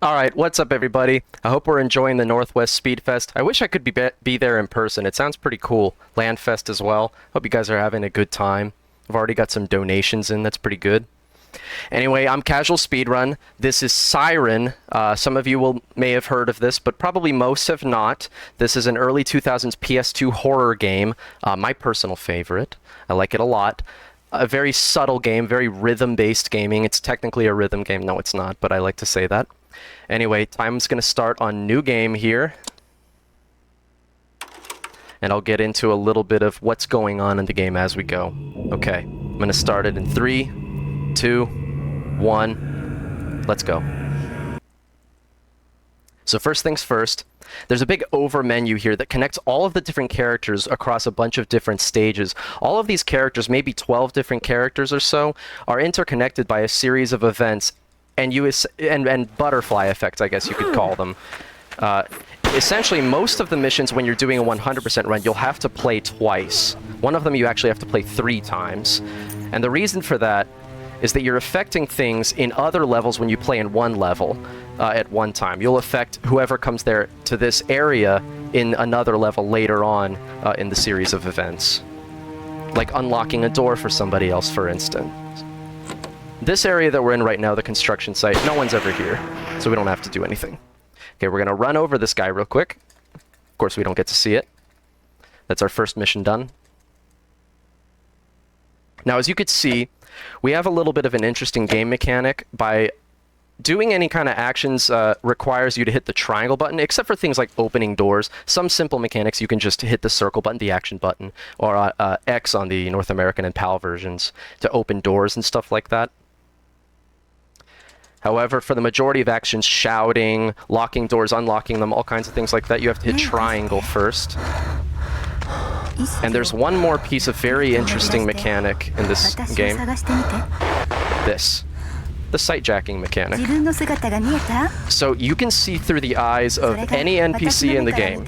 Alright, what's up everybody? I hope we're enjoying the NorthWest SpeedFest. I wish I could be there in person. It sounds pretty cool. LANFest as well. Hope you guys are having a good time. I've already got some donations in, that's pretty good. Anyway, I'm Casual Speedrun. This is Siren. Some of you may have heard of this, but probably most have not. This is an early 2000s PS2 horror game. My personal favorite. I like it a lot. A very subtle game, very rhythm-based gaming. It's technically a rhythm game. No, it's not, but I like to say that. Anyway, time's going to start on new game here. And I'll get into a little bit of what's going on in the game as we go. Okay, I'm going to start it in 3, 2, 1. Let's go. So first things first, there's a big over menu here that connects all of the different characters across a bunch of different stages. All of these characters, maybe 12 different characters or so, are interconnected by a series of events and butterfly effects, I guess you could call them. Essentially, most of the missions, when you're doing a 100% run, you'll have to play twice. One of them you actually have to play 3 times. And the reason for that is that you're affecting things in other levels when you play in one level at one time. You'll affect whoever comes there to this area in another level later on in the series of events. Like unlocking a door for somebody else, for instance. This area that we're in right now, the construction site, no one's ever here, so we don't have to do anything. Okay, we're gonna run over this guy real quick. Of course, we don't get to see it. That's our first mission done. Now, as you could see, we have a little bit of an interesting game mechanic. By doing any kind of actions requires you to hit the triangle button, except for things like opening doors. Some simple mechanics, you can just hit the circle button, the action button, or X on the North American and PAL versions to open doors and stuff like that. However, for the majority of actions, shouting, locking doors, unlocking them, all kinds of things like that, you have to hit triangle first. And there's one more piece of very interesting mechanic in this game. This. The sight jacking mechanic. So you can see through the eyes of any NPC in the game.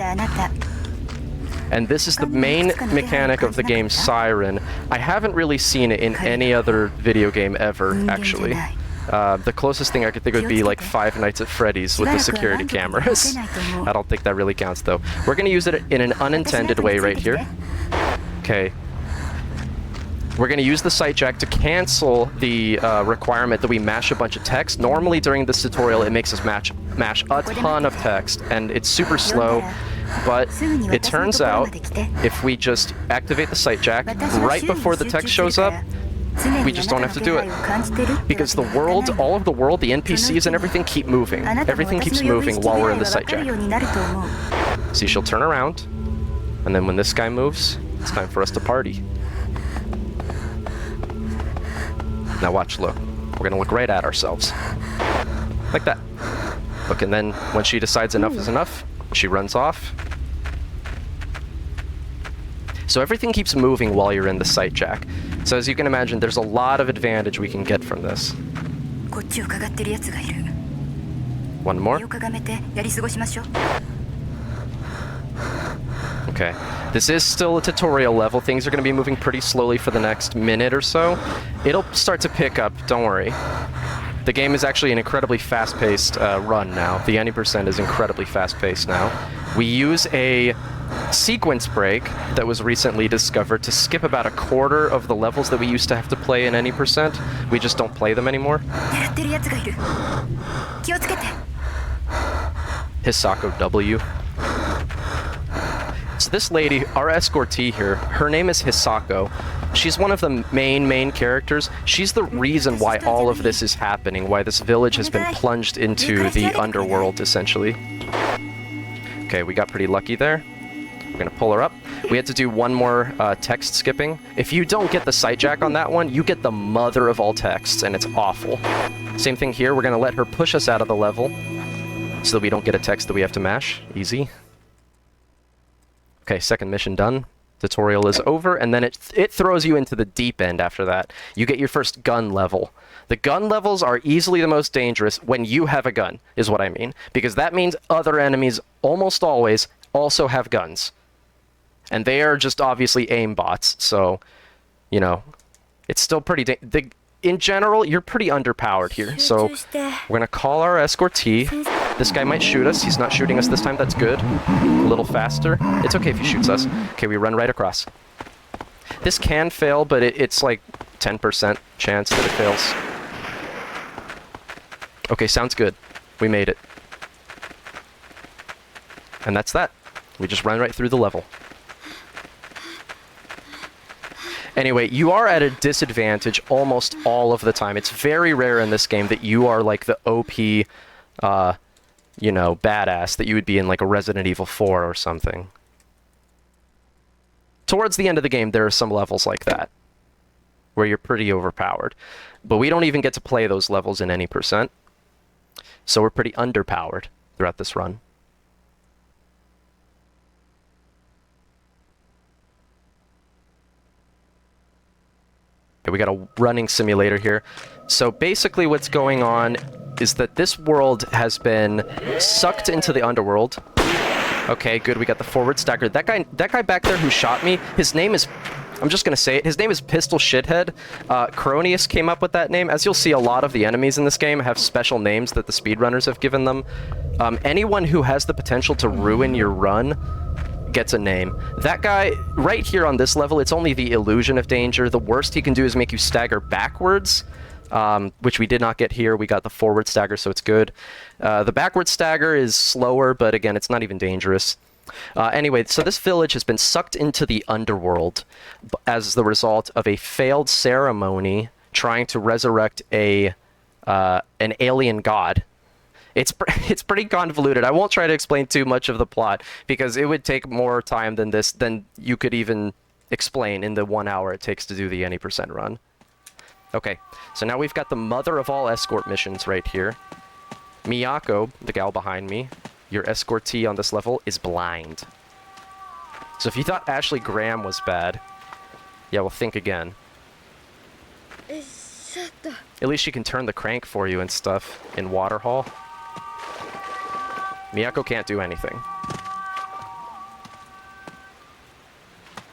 And this is the main mechanic of the game Siren. I haven't really seen it in any other video game ever, actually. The closest thing I could think would be like Five Nights at Freddy's with the security cameras. I don't think that really counts though. We're going to use it in an unintended way right here. Okay. We're going to use the sight jack to cancel the requirement that we mash a bunch of text. Normally during this tutorial it makes us mash a ton of text and it's super slow. But it turns out if we just activate the sight jack right before the text shows up, we just don't have to do it. Because the world, all of the world, the NPCs and everything keep moving. Everything keeps moving while we're in the sight jack. See, she'll turn around, and then when this guy moves, it's time for us to party. Now watch, look. We're gonna look right at ourselves. Like that. Look, and then when she decides enough is enough, she runs off. So everything keeps moving while you're in the sight jack. So as you can imagine, there's a lot of advantage we can get from this. One more. Okay. This is still a tutorial level. Things are going to be moving pretty slowly for the next minute or so. It'll start to pick up, don't worry. The game is actually an incredibly fast-paced run now. The 90% is incredibly fast-paced now. We use a sequence break that was recently discovered to skip about a quarter of the levels that we used to have to play in any percent. We just don't play them anymore. Hisako W. So this lady, our escortee here, her name is Hisako. She's one of the main characters. She's the reason why all of this is happening, why this village has been plunged into the underworld, essentially. Okay, we got pretty lucky there. We're gonna pull her up. We had to do one more text skipping. If you don't get the sight jack on that one, you get the mother of all texts, and it's awful. Same thing here, we're gonna let her push us out of the level so that we don't get a text that we have to mash. Easy. Okay, second mission done. Tutorial is over, and then it throws you into the deep end after that. You get your first gun level. The gun levels are easily the most dangerous when you have a gun, is what I mean. Because that means other enemies almost always also have guns. And they are just obviously aim bots, so, you know, it's still pretty in general, you're pretty underpowered here. So we're gonna call our escortee. This guy might shoot us. He's not shooting us this time. That's good. A little faster. It's okay if he shoots us. Okay, we run right across. This can fail, but it's like 10% chance that it fails. Okay, sounds good. We made it. And that's that. We just run right through the level. Anyway, you are at a disadvantage almost all of the time. It's very rare in this game that you are like the OP, you know, badass that you would be in like a Resident Evil 4 or something. Towards the end of the game, there are some levels like that, where you're pretty overpowered. But we don't even get to play those levels in any percent. So we're pretty underpowered throughout this run. Okay, we got a running simulator here. So basically what's going on is that this world has been sucked into the underworld. Okay, good, we got the forward stagger. That guy back there who shot me, his name is, I'm just gonna say it, his name is Pistol Shithead. Cronius came up with that name. As you'll see, a lot of the enemies in this game have special names that the speedrunners have given them. Anyone who has the potential to ruin your run gets a name. That guy, right here on this level, it's only the illusion of danger. The worst he can do is make you stagger backwards, which we did not get here. We got the forward stagger, so it's good. The backward stagger is slower, but again, it's not even dangerous. Anyway, so this village has been sucked into the underworld as the result of a failed ceremony trying to resurrect an alien god. It's pretty convoluted. I won't try to explain too much of the plot because it would take more time than this than you could even explain in the 1 hour it takes to do the any percent run. Okay, so now we've got the mother of all escort missions right here. Miyako, the gal behind me, your escortee on this level, is blind. So if you thought Ashley Graham was bad, yeah, well, think again. At least she can turn the crank for you and stuff in Waterhall. Miyako can't do anything.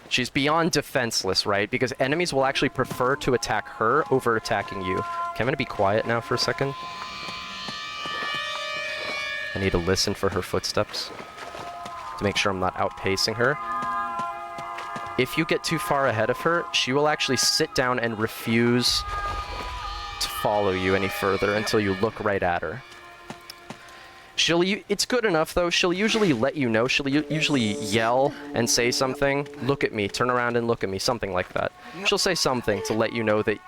She's beyond defenseless, right? Because enemies will actually prefer to attack her over attacking you. Okay, I'm gonna be quiet now for a second. I need to listen for her footsteps to make sure I'm not outpacing her. If you get too far ahead of her, she will actually sit down and refuse to follow you any further until you look right at her. It's good enough, though. She'll usually let you know. She'll usually yell and say something. Look at me. Turn around and look at me. Something like that. She'll say something to let you know that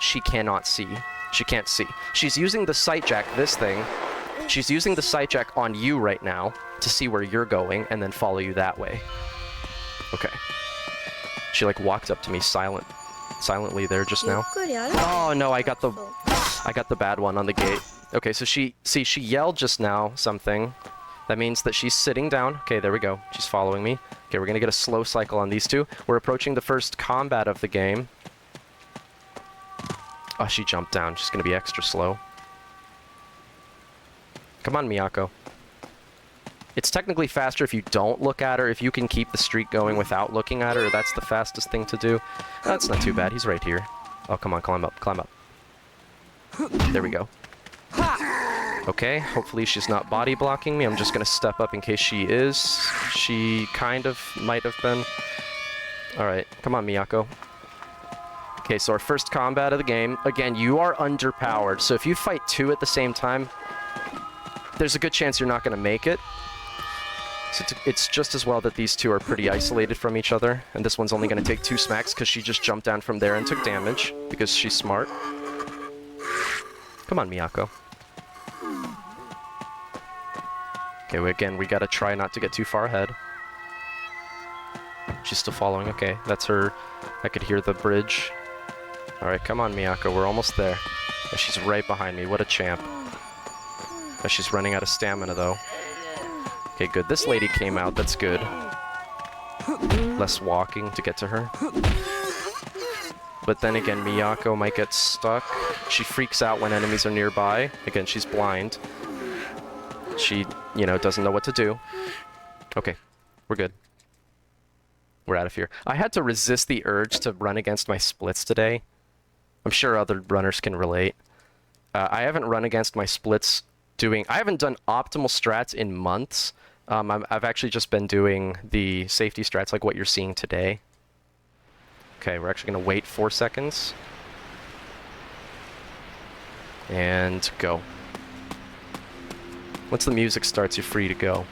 she cannot see. She can't see. She's using the sight jack, this thing. She's using the sight jack on you right now to see where you're going and then follow you that way. Okay. She, like, walked up to me silently there just now. Oh, no, I got the bad one on the gate. Okay, so she yelled just now something. That means that she's sitting down. Okay, there we go. She's following me. Okay, we're gonna get a slow cycle on these two. We're approaching the first combat of the game. Oh, she jumped down. She's gonna be extra slow. Come on, Miyako. It's technically faster if you don't look at her. If you can keep the streak going without looking at her, that's the fastest thing to do. That's not too bad. He's right here. Oh, come on, climb up, climb up. There we go. Okay, hopefully she's not body blocking me. I'm just gonna step up in case she is. She kind of might have been. Alright, come on, Miyako. Okay, so our first combat of the game. Again, you are underpowered, so if you fight two at the same time, there's a good chance you're not gonna make it. So it's just as well that these two are pretty isolated from each other, and this one's only gonna take 2 smacks because she just jumped down from there and took damage, because she's smart. Come on, Miyako. Okay, again, we gotta try not to get too far ahead. She's still following. Okay, that's her. I could hear the bridge. Alright, come on, Miyako. We're almost there. Oh, she's right behind me. What a champ. Oh, she's running out of stamina, though. Okay, good. This lady came out. That's good. Less walking to get to her. But then again, Miyako might get stuck. She freaks out when enemies are nearby. Again, she's blind. She, you know, doesn't know what to do. Okay, we're good. We're out of here. I had to resist the urge to run against my splits today. I'm sure other runners can relate. I haven't run against my splits I haven't done optimal strats in months. I've actually just been doing the safety strats like what you're seeing today. Okay, we're actually going to wait 4 seconds. And go. Once the music starts, you're free to go.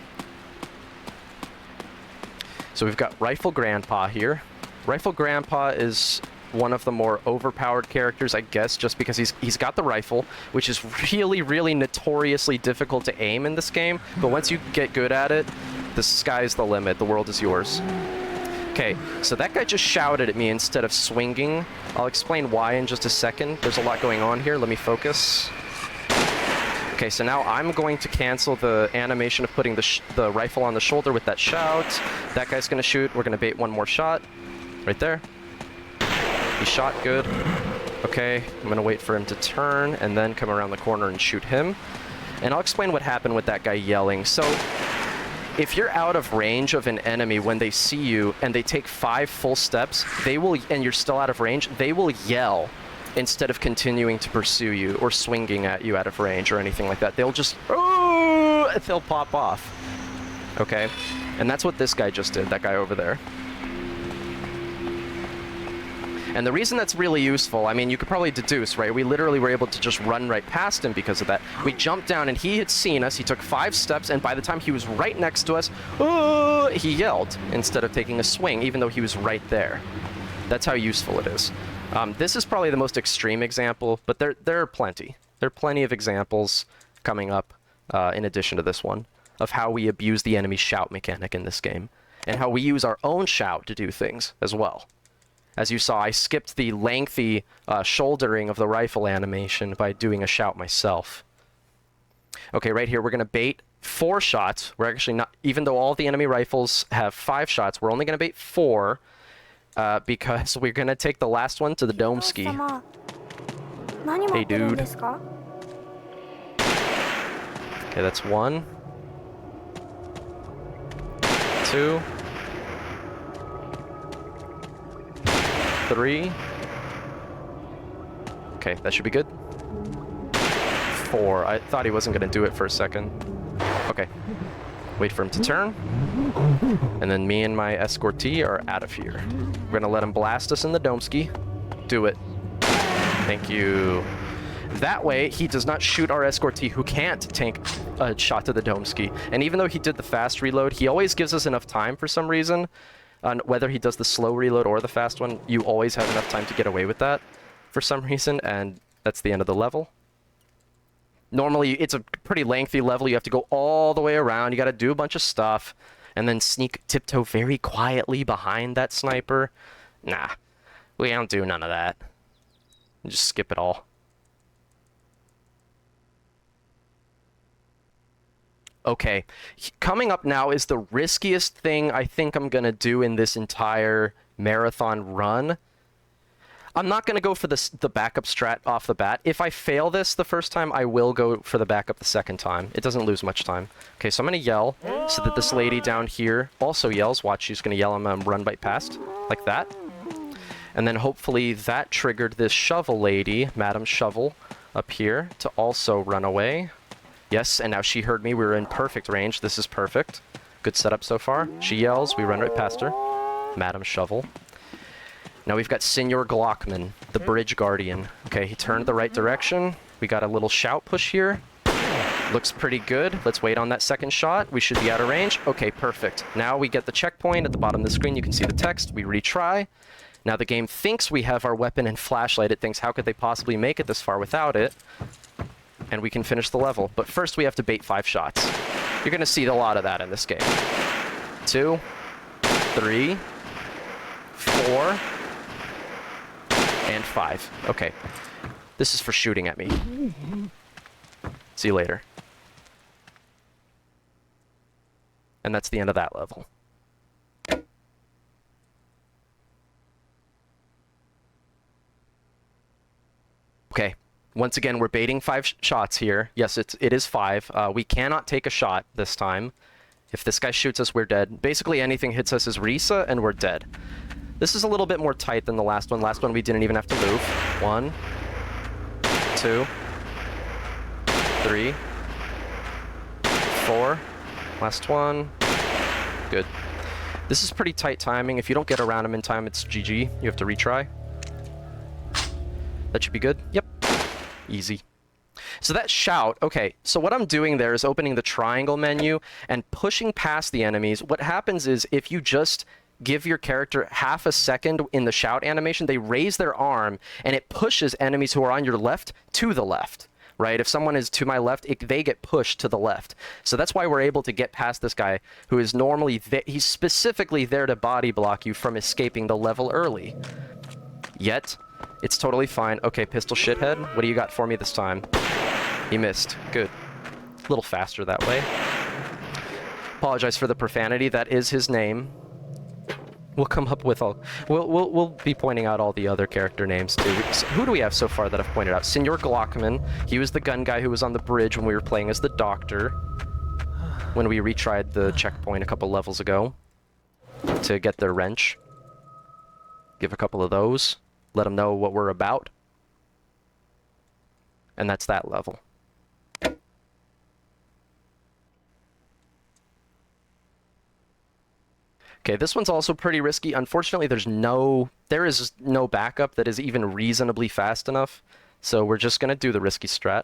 So we've got Rifle Grandpa here. Rifle Grandpa is one of the more overpowered characters, I guess, just because he's got the rifle, which is really, really notoriously difficult to aim in this game. But once you get good at it, the sky's the limit. The world is yours. Okay, so that guy just shouted at me instead of swinging. I'll explain why in just a second. There's a lot going on here. Let me focus. Okay, so now I'm going to cancel the animation of putting the rifle on the shoulder with that shout. That guy's going to shoot. We're going to bait one more shot. Right there. He shot good. Okay, I'm going to wait for him to turn and then come around the corner and shoot him. And I'll explain what happened with that guy yelling. So, if you're out of range of an enemy when they see you and they take 5 full steps, and you're still out of range, they will yell instead of continuing to pursue you or swinging at you out of range or anything like that. They'll just, oh, they'll pop off. Okay? And that's what this guy just did, that guy over there. And the reason that's really useful, I mean, you could probably deduce, right? We literally were able to just run right past him because of that. We jumped down and he had seen us. He took 5 steps, and by the time he was right next to us, oh, he yelled instead of taking a swing, even though he was right there. That's how useful it is. This is probably the most extreme example, but there are plenty. There are plenty of examples coming up in addition to this one of how we abuse the enemy shout mechanic in this game and how we use our own shout to do things as well. As you saw, I skipped the lengthy shouldering of the rifle animation by doing a shout myself. Okay, right here, we're going to bait 4 shots. We're actually not, even though all the enemy rifles have 5 shots, we're only going to bait 4 because we're going to take the last one to the dome ski. Hey, dude. Okay, that's 1. 2. 3. Okay, that should be good. 4. I thought he wasn't going to do it for a second. Okay. Wait for him to turn. And then me and my escortee are out of here. We're going to let him blast us in the dome ski. Do it. Thank you. That way, he does not shoot our escortee who can't tank a shot to the dome ski. And even though he did the fast reload, he always gives us enough time for some reason. Whether he does the slow reload or the fast one, you always have enough time to get away with that for some reason, and that's the end of the level. Normally, it's a pretty lengthy level. You have to go all the way around. You got to do a bunch of stuff, and then tiptoe very quietly behind that sniper. Nah, we don't do none of that. Just skip it all. Okay, coming up now is the riskiest thing I think I'm going to do in this entire marathon run. I'm not going to go for the backup strat off the bat. If I fail this the first time, I will go for the backup the second time. It doesn't lose much time. Okay, so I'm going to yell so that this lady down here also yells. Watch, she's going to yell and run right past, like that. And then hopefully that triggered this shovel lady, Madam Shovel, up here to also run away. Yes, and now she heard me. We were in perfect range. This is perfect. Good setup so far. She yells. We run right past her. Madam Shovel. Now we've got Senor Glockman, the bridge guardian. Okay, he turned the right direction. We got a little shout push here. Looks pretty good. Let's wait on that second shot. We should be out of range. Okay, perfect. Now we get the checkpoint. At the bottom of the screen, you can see the text. We retry. Now the game thinks we have our weapon and flashlight. It thinks, how could they possibly make it this far without it? And we can finish the level. But first we have to bait 5 shots. You're going to see a lot of that in this game. 2, 3, 4, and 5. Okay. This is for shooting at me. See you later. And that's the end of that level. Okay. Once again, we're baiting 5 shots here. Yes, it is 5. We cannot take a shot this time. If this guy shoots us, we're dead. Basically, anything hits us is Risa, and we're dead. This is a little bit more tight than the last one. Last one we didn't even have to move. 1, 2, 3, 4. Last one. Good. This is pretty tight timing. If you don't get around him in time, it's GG. You have to retry. That should be good. Yep. Easy. So that shout, okay, so what I'm doing there is opening the triangle menu and pushing past the enemies. What happens is if you just give your character half a second in the shout animation, they raise their arm and it pushes enemies who are on your left to the left, right? If someone is to my left, they get pushed to the left. So that's why we're able to get past this guy who is normally, he's specifically there to body block you from escaping the level early. Yet, it's totally fine. Okay, pistol shithead, what do you got for me this time? He missed. Good. A little faster that way. Apologize for the profanity. That is his name. We'll come up with all... We'll be pointing out all the other character names, too. Who do we have so far that I've pointed out? Senor Glockman. He was the gun guy who was on the bridge when we were playing as the doctor. When we retried the checkpoint a couple levels ago. To get their wrench. Give a couple of those. Let them know what we're about. And that's that level. Okay, this one's also pretty risky. Unfortunately, there is no backup that is even reasonably fast enough. So we're just going to do the risky strat.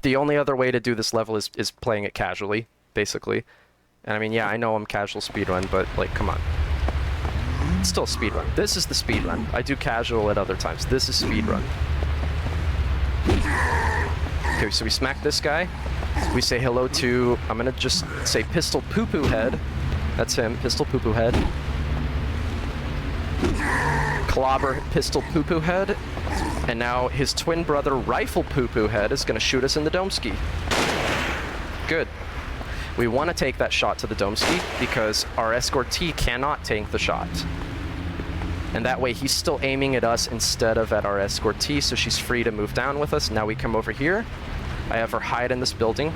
The only other way to do this level is playing it casually, basically. And I mean, yeah, I know I'm casual speedrun, but, like, come on. It's still speedrun. This is the speedrun. I do casual at other times. This is speedrun. Okay, so we smack this guy. We say hello to, I'm going to just say Pistol Poo-Poo Head. That's him, Pistol Poo-Poo Head. Clobber Pistol Poo-Poo Head. And now his twin brother Rifle Poo-Poo Head is going to shoot us in the Domeski. Good. We want to take that shot to the Domeski because our escortee cannot tank the shot. And that way he's still aiming at us instead of at our escortee, so she's free to move down with us. Now we come over here. I have her hide in this building.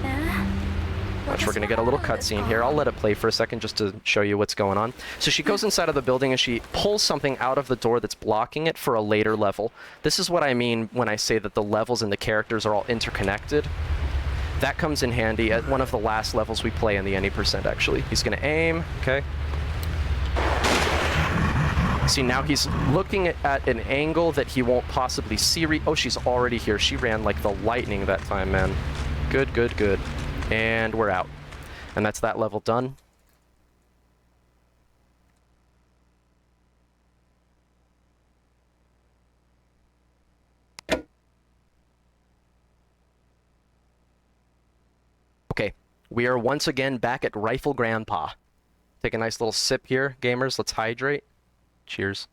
Watch, we're gonna get a little cutscene here. I'll let it play for a second just to show you what's going on. So she goes inside of the building and she pulls something out of the door that's blocking it for a later level. This is what I mean when I say that the levels and the characters are all interconnected. That comes in handy at one of the last levels we play in the any %, actually. He's gonna aim, okay. See, now he's looking at an angle that he won't possibly see. Oh, she's already here. She ran like the lightning that time, man. Good, good, good. And we're out. And that's that level done. Okay, we are once again back at Rifle Grandpa. Take a nice little sip here, gamers. Let's hydrate. Cheers.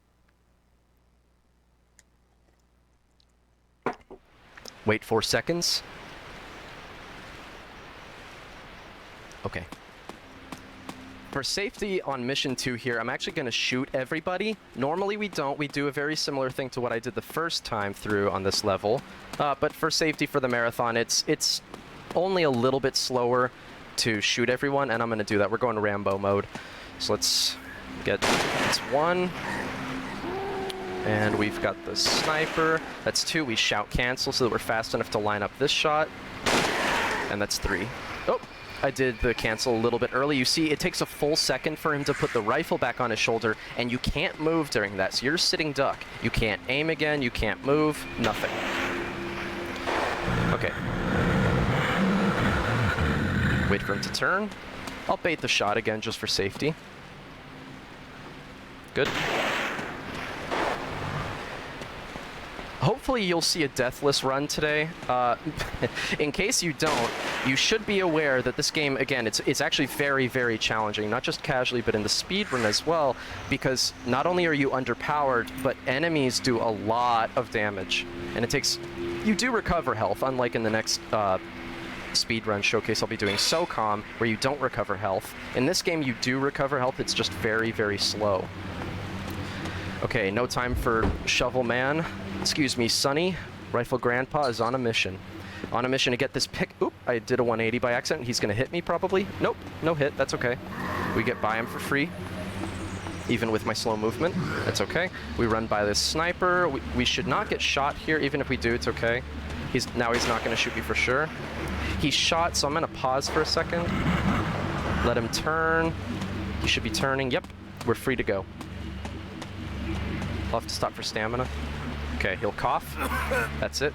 Wait 4 seconds. Okay. For safety on mission 2 here, I'm actually going to shoot everybody. Normally we don't. We do a very similar thing to what I did the first time through on this level. But for safety for the marathon, it's only a little bit slower to shoot everyone, and I'm going to do that. We're going to Rambo mode. So let's get this 1. And we've got the sniper. That's 2. We shout cancel so that we're fast enough to line up this shot. And that's 3. Oh, I did the cancel a little bit early. You see, it takes a full second for him to put the rifle back on his shoulder, and you can't move during that. So you're sitting duck. You can't aim again. You can't move. Nothing. Okay. Wait for him to turn. I'll bait the shot again just for safety. Good. Hopefully you'll see a deathless run today. In case you don't, you should be aware that this game, again, it's actually very, very challenging, not just casually, but in the speedrun as well, because not only are you underpowered, but enemies do a lot of damage. And you do recover health, unlike in the next speedrun showcase I'll be doing, SOCOM, where you don't recover health. In this game, you do recover health, it's just very, very slow. Okay, no time for Shovel Man. Excuse me, Sonny. Rifle Grandpa is on a mission. On a mission to get this pick. Oop, I did a 180 by accident. He's gonna hit me, probably. Nope, no hit, that's okay. We get by him for free. even with my slow movement. That's okay. We run by this sniper. We should not get shot here. Even if we do, it's okay. Now he's not going to shoot me for sure. He's shot, so I'm going to pause for a second. Let him turn. He should be turning. Yep, we're free to go. I'll have to stop for stamina. Okay, he'll cough. That's it.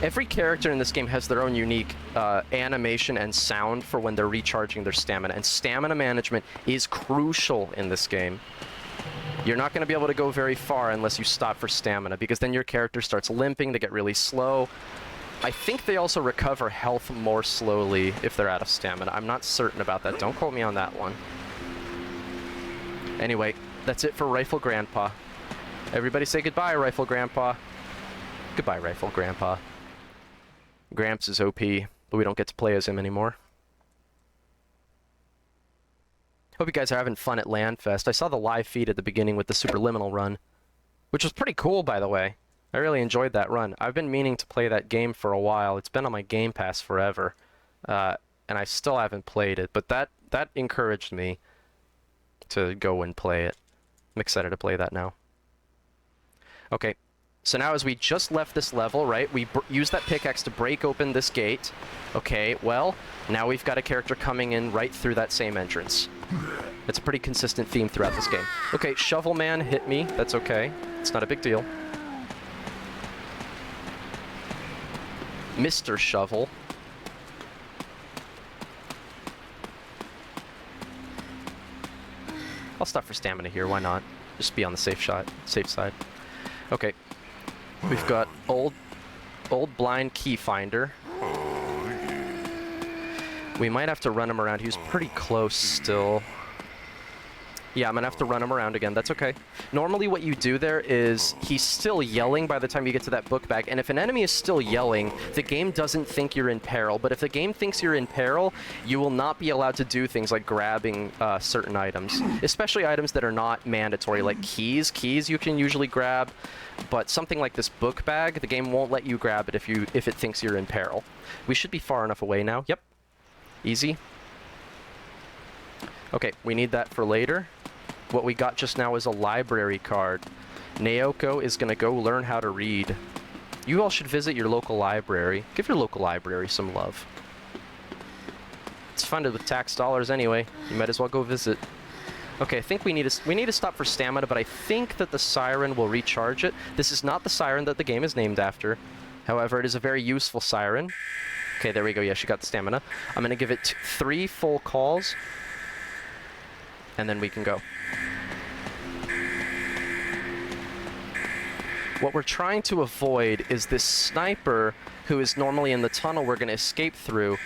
Every character in this game has their own unique animation and sound for when they're recharging their stamina, and stamina management is crucial in this game. You're not going to be able to go very far unless you stop for stamina, because then your character starts limping, they get really slow. I think they also recover health more slowly if they're out of stamina. I'm not certain about that. Don't quote me on that one. Anyway, that's it for Rifle Grandpa. Everybody say goodbye, Rifle Grandpa. Goodbye, Rifle Grandpa. Gramps is OP, but we don't get to play as him anymore. Hope you guys are having fun at LANFest. I saw the live feed at the beginning with the Superliminal run, which was pretty cool, by the way. I really enjoyed that run. I've been meaning to play that game for a while. It's been on my Game Pass forever, and I still haven't played it, but that encouraged me to go and play it. I'm excited to play that now. Okay. So now as we just left this level, right, we used that pickaxe to break open this gate. Okay, well, now we've got a character coming in right through that same entrance. It's a pretty consistent theme throughout this game. Okay, Shovel Man hit me. That's okay. It's not a big deal. Mr. Shovel. I'll stop for stamina here, why not? Just be on the safe side. Okay. We've got old blind key finder. We might have to run him around. He's pretty close still. Yeah, I'm gonna have to run him around again. That's okay. Normally what you do there is he's still yelling by the time you get to that book bag, and if an enemy is still yelling, the game doesn't think you're in peril. But if the game thinks you're in peril, you will not be allowed to do things like grabbing certain items, especially items that are not mandatory, like keys. Keys you can usually grab, but something like this book bag, the game won't let you grab it if it thinks you're in peril. We should be far enough away now. Yep. Easy. Okay, we need that for later. What we got just now is a library card. Naoko is going to go learn how to read. You all should visit your local library. Give your local library some love. It's funded with tax dollars anyway. You might as well go visit. Okay, I think we need to stop for stamina, but I think that the Siren will recharge it. This is not the Siren that the game is named after. However, it is a very useful Siren. Okay, there we go. Yeah, she got the stamina. I'm going to give it 3 full calls, and then we can go. What we're trying to avoid is this sniper who is normally in the tunnel we're going to escape through.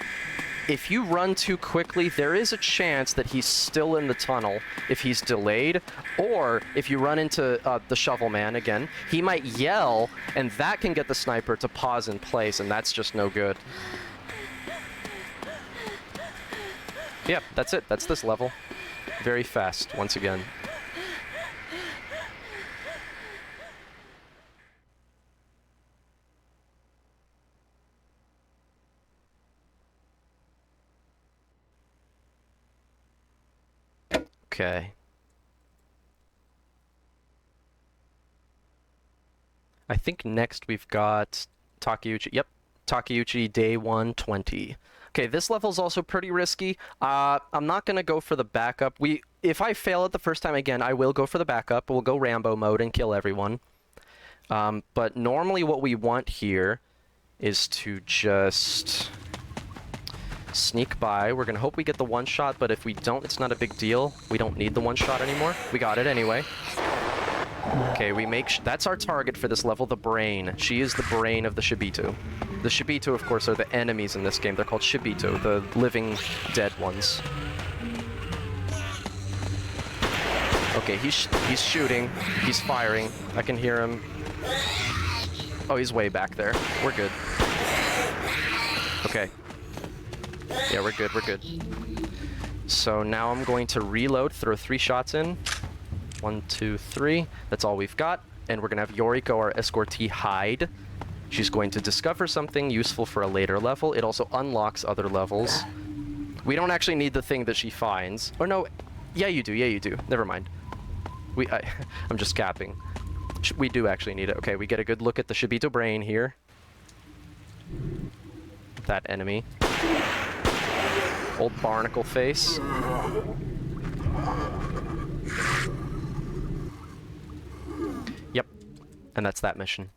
If you run too quickly, there is a chance that he's still in the tunnel if he's delayed, or if you run into the Shovel Man again, he might yell, and that can get the sniper to pause in place, and that's just no good. Yeah, that's it. That's this level. Very fast, once again. Okay. I think next we've got Takeuchi. Yep, Takeuchi Day 120. Okay, this level's also pretty risky. I'm not going to go for the backup. If I fail it the first time again, I will go for the backup. We'll go Rambo mode and kill everyone. But normally what we want here is to just sneak by. We're going to hope we get the one shot, but if we don't, it's not a big deal. We don't need the one shot anymore. We got it anyway. Okay, that's our target for this level, the brain. She is the brain of the Shibito. The Shibito, of course, are the enemies in this game. They're called Shibito, the living dead ones. Okay, he's shooting. He's firing. I can hear him. Oh, he's way back there. We're good. Okay. Yeah, we're good, we're good. So now I'm going to reload, throw 3 shots in. 1, 2, 3. That's all we've got. And we're going to have Yoriko, our escortee, hide. She's going to discover something useful for a later level. It also unlocks other levels. We don't actually need the thing that she finds. Or no, Yeah, you do. Yeah, you do. Never mind. I'm just capping. We do actually need it. Okay, we get a good look at the Shibito brain here. That enemy. Old barnacle face. Yep. And that's that mission.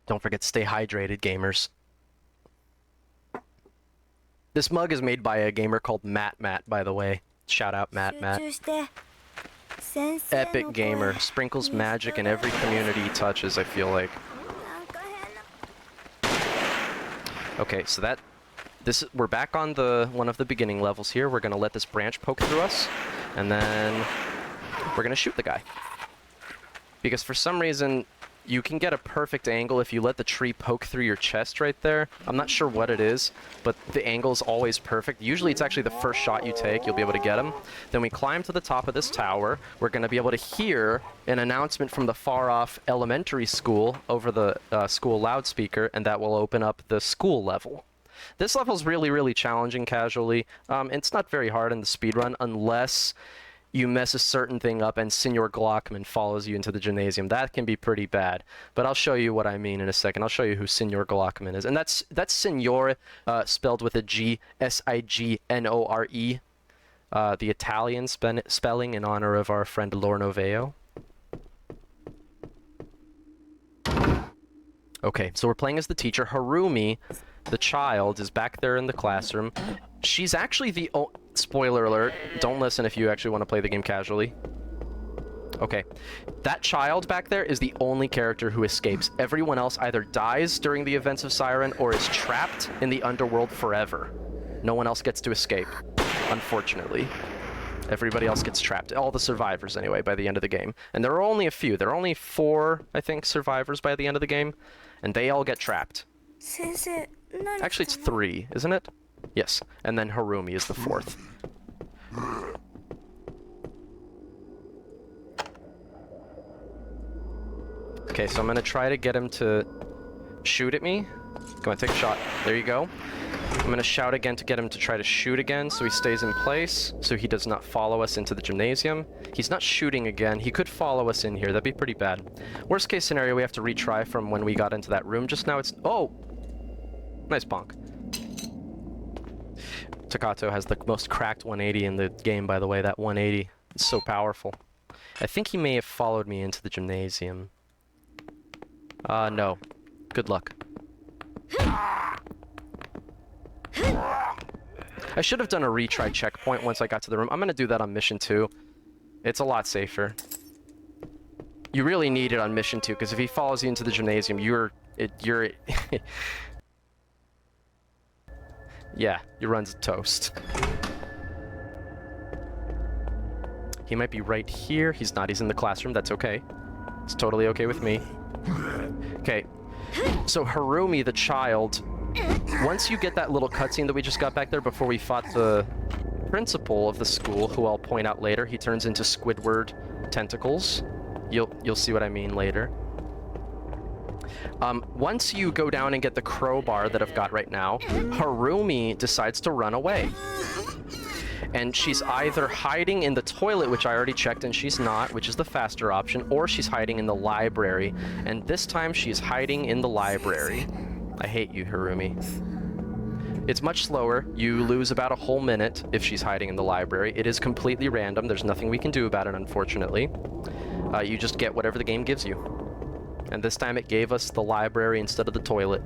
Don't forget to stay hydrated, gamers. This mug is made by a gamer called Matt, by the way. Shout out Matt. Epic gamer. Sprinkles magic in every community he touches, I feel like. Okay, so we're back on one of the beginning levels here. We're gonna let this branch poke through us, and then we're gonna shoot the guy. Because for some reason, you can get a perfect angle if you let the tree poke through your chest right there. I'm not sure what it is, but the angle is always perfect. Usually it's actually the first shot you take, you'll be able to get him. Then we climb to the top of this tower. We're going to be able to hear an announcement from the far-off elementary school over the school loudspeaker, and that will open up the school level. This level is really, really challenging casually. It's not very hard in the speedrun unless you mess a certain thing up and Senor Glockman follows you into the gymnasium. That can be pretty bad. But I'll show you what I mean in a second. I'll show you who Senor Glockman is. And that's Signore, spelled with a G, S-I-G-N-O-R-E. The Italian spelling in honor of our friend Lorno Veo. Okay, so we're playing as the teacher. Harumi, the child, is back there in the classroom. She's actually the... spoiler alert. Don't listen if you actually want to play the game casually. Okay. That child back there is the only character who escapes. Everyone else either dies during the events of Siren or is trapped in the underworld forever. No one else gets to escape, unfortunately. Everybody else gets trapped. All the survivors, anyway, by the end of the game. And there are only a few. There are only 4, I think, survivors by the end of the game. And they all get trapped. Actually, it's 3, isn't it? Yes. And then Harumi is the 4th. Okay, so I'm going to try to get him to shoot at me. Go on, take a shot. There you go. I'm going to shout again to get him to try to shoot again so he stays in place, so he does not follow us into the gymnasium. He's not shooting again. He could follow us in here. That'd be pretty bad. Worst case scenario, we have to retry from when we got into that room just now. It's... Oh! Nice bonk. Takato has the most cracked 180 in the game, by the way. That 180 is so powerful. I think he may have followed me into the gymnasium. No. Good luck. I should have done a retry checkpoint once I got to the room. I'm gonna do that on mission 2. It's a lot safer. You really need it on mission 2, because if he follows you into the gymnasium, you're yeah, you run's toast. He might be right here. He's not. He's in the classroom. That's okay. It's totally okay with me. Okay. So Harumi, the child, once you get that little cutscene that we just got back there before we fought the principal of the school, who I'll point out later, he turns into Squidward tentacles. You'll see what I mean later. Once you go down and get the crowbar that I've got right now, Harumi decides to run away. And she's either hiding in the toilet, which I already checked and she's not, which is the faster option, or she's hiding in the library. And this time she's hiding in the library. I hate you, Harumi. It's much slower. You lose about a whole minute if she's hiding in the library. It is completely random. There's nothing we can do about it, unfortunately. You just get whatever the game gives you. And this time it gave us the library instead of the toilet.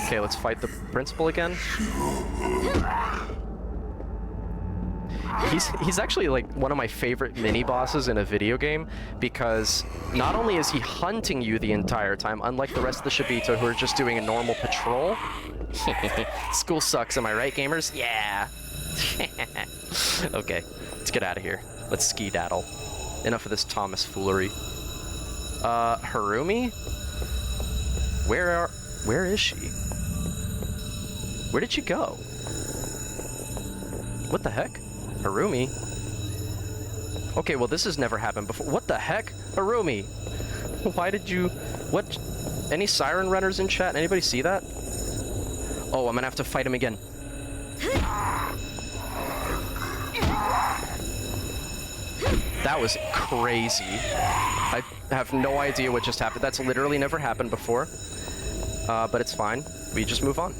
Okay, let's fight the principal again. He's actually like one of my favorite mini-bosses in a video game, because not only is he hunting you the entire time, unlike the rest of the Shibito who are just doing a normal patrol. School sucks, am I right, gamers? Yeah! Okay, let's get out of here. Let's skedaddle. Enough of this Thomas foolery. Harumi? Where is she? Where did she go? What the heck? Harumi? Okay, well this has never happened before. What the heck? Harumi! Why did you... What? Any Siren runners in chat? Anybody see that? Oh, I'm gonna have to fight him again. That was crazy. I have no idea what just happened. That's literally never happened before. But it's fine. We just move on.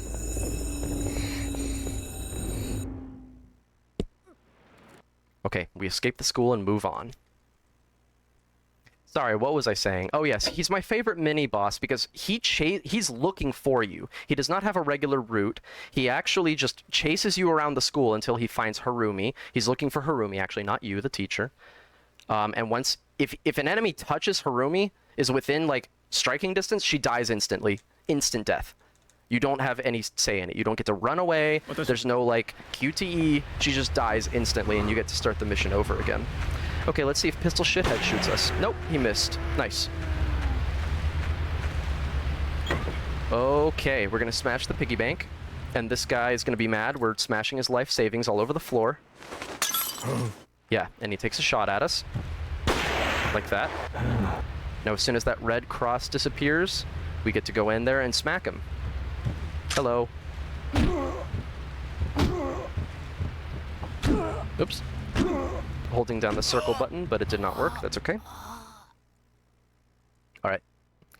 Okay, we escape the school and move on. Sorry, what was I saying? Oh yes, he's my favorite mini-boss because he's looking for you. He does not have a regular route. He actually just chases you around the school until he finds Harumi. He's looking for Harumi, actually, not you, the teacher. And once... If an enemy touches Harumi, is within, like, striking distance, she dies instantly. Instant death. You don't have any say in it. You don't get to run away. There's no, like, QTE. She just dies instantly, and you get to start the mission over again. Okay, let's see if Pistol Shithead shoots us. Nope, he missed. Nice. Okay, we're gonna smash the piggy bank. And this guy is gonna be mad. We're smashing his life savings all over the floor. Yeah, and he takes a shot at us. Like that. Now, as soon as that red cross disappears, we get to go in there and smack him. Hello. Oops. Holding down the circle button, but it did not work. That's okay. Alright.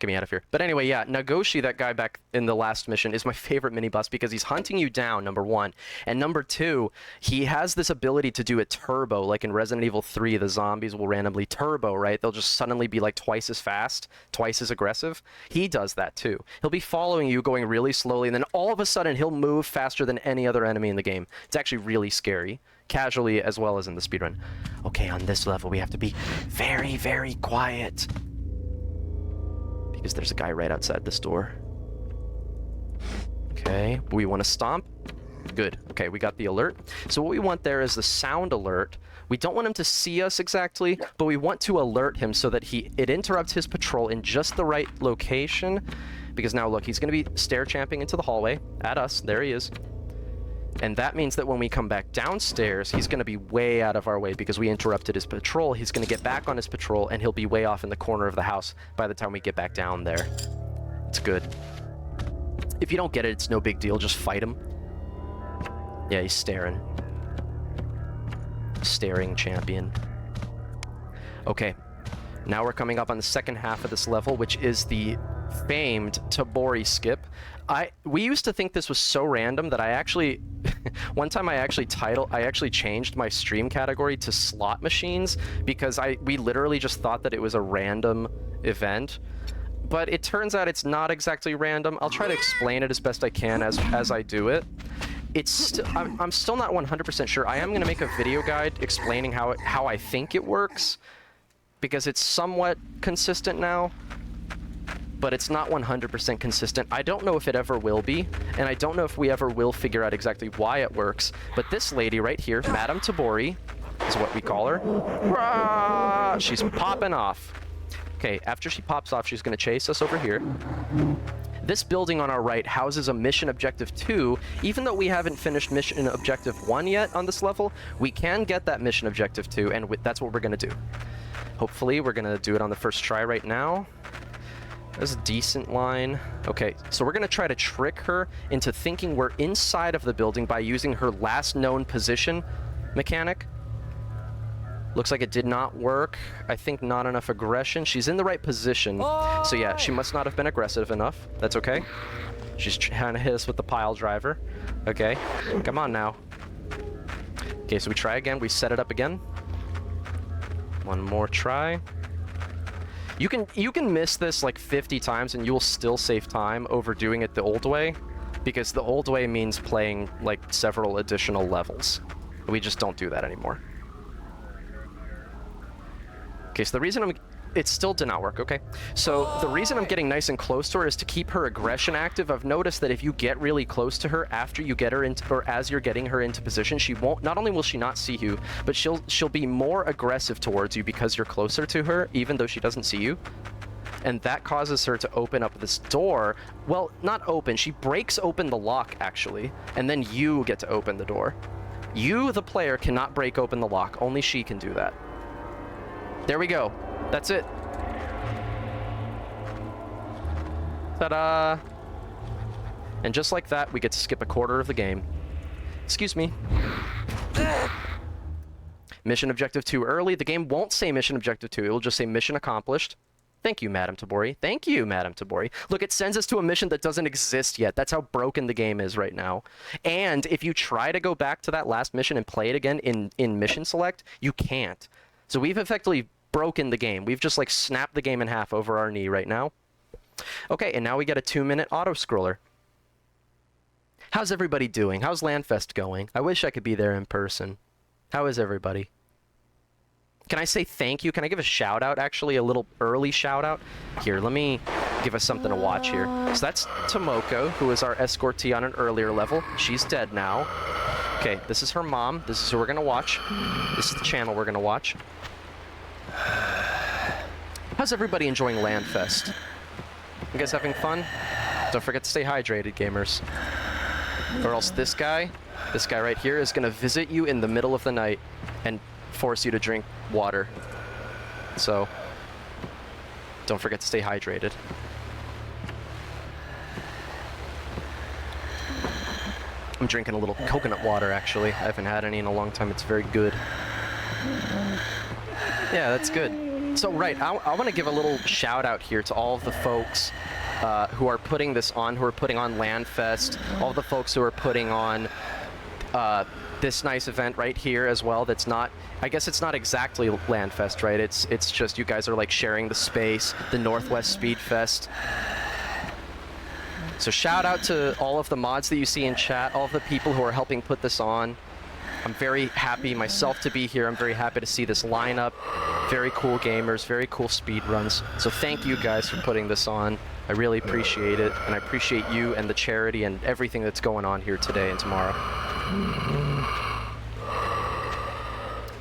Get me out of here. But anyway, yeah, Nagoshi, that guy back in the last mission, is my favorite mini-boss because he's hunting you down, number one. And number two, he has this ability to do a turbo, like in Resident Evil 3, the zombies will randomly turbo, right? They'll just suddenly be like twice as fast, twice as aggressive. He does that too. He'll be following you, going really slowly, and then all of a sudden he'll move faster than any other enemy in the game. It's actually really scary. Casually as well as in the speedrun. Okay, on this level we have to be very, very quiet. Because there's a guy right outside this door. Okay, we want to stomp. Good. Okay, we got the alert. So what we want there is the sound alert. We don't want him to see us exactly, but we want to alert him so that it interrupts his patrol in just the right location. Because now look, he's going to be stair champing into the hallway at us. There he is. And that means that when we come back downstairs, he's going to be way out of our way because we interrupted his patrol. He's going to get back on his patrol, and he'll be way off in the corner of the house by the time we get back down there. It's good. If you don't get it, it's no big deal. Just fight him. Yeah, he's staring. Staring champion. Okay. Now we're coming up on the second half of this level, which is the famed Tabori skip. We used to think this was so random that I actually... one time I actually changed my stream category to slot machines because we literally just thought that it was a random event. But it turns out it's not exactly random. I'll try to explain it as best I can as I do it. I'm still not 100% sure. I am going to make a video guide explaining how I think it works because it's somewhat consistent now. But it's not 100% consistent. I don't know if it ever will be, and I don't know if we ever will figure out exactly why it works. But this lady right here, Madame Tabori, is what we call her. Rah! She's popping off. Okay, after she pops off, she's going to chase us over here. This building on our right houses a mission objective 2. Even though we haven't finished mission objective 1 yet on this level, we can get that mission objective 2, and that's what we're going to do. Hopefully, we're going to do it on the first try right now. That's a decent line. Okay, so we're going to try to trick her into thinking we're inside of the building by using her last known position mechanic. Looks like it did not work. I think not enough aggression. She's in the right position. So yeah, she must not have been aggressive enough. That's okay. She's trying to hit us with the pile driver. Okay, come on now. Okay, so we try again. We set it up again. One more try. You can miss this like 50 times and you will still save time over doing it the old way, because the old way means playing like several additional levels. We just don't do that anymore. Okay, so the reason it still did not work, okay? So the reason I'm getting nice and close to her is to keep her aggression active. I've noticed that if you get really close to her after you get her into, or as you're getting her into position, she won't, not only will she not see you, but she'll be more aggressive towards you because you're closer to her, even though she doesn't see you. and that causes her to open up this door. Well, not open, she breaks open the lock, actually, and then you get to open the door. You, the player, cannot break open the lock. Only she can do that. There we go. That's it. Ta-da! And just like that, we get to skip a quarter of the game. Excuse me. Mission Objective 2 early. The game won't say Mission Objective 2. It will just say Mission Accomplished. Thank you, Madam Tabori. Thank you, Madam Tabori. Look, it sends us to a mission that doesn't exist yet. That's how broken the game is right now. And if you try to go back to that last mission and play it again in Mission Select, you can't. So we've effectively broken the game. We've just, like, snapped the game in half over our knee right now. Okay, and now we get a 2-minute auto-scroller. How's everybody doing? How's LANFest going? I wish I could be there in person. How is everybody? Can I say thank you? Can I give a shout-out, actually? A little early shout-out? Here, let me give us something to watch here. So that's Tomoko, who was our escortee on an earlier level. She's dead now. Okay, this is her mom. This is who we're going to watch. This is the channel we're going to watch. How's everybody enjoying LANFest? You guys having fun? Don't forget to stay hydrated, gamers. Or else this guy right here, is going to visit you in the middle of the night and force you to drink water. So, don't forget to stay hydrated. I'm drinking a little coconut water, actually. I haven't had any in a long time. It's very good. Yeah, that's good. So, right, I want to give a little shout out here to all of the folks who are putting this on, who are putting on LANFest, all the folks who are putting on this nice event right here as well. That's not, I guess it's not exactly LANFest, right? It's just you guys are like sharing the space, the NorthWest SpeedFest. So shout out to all of the mods that you see in chat, all of the people who are helping put this on. I'm very happy myself to be here. I'm very happy to see this lineup. Very cool gamers, very cool speed runs. So thank you guys for putting this on. I really appreciate it, and I appreciate you and the charity and everything that's going on here today and tomorrow.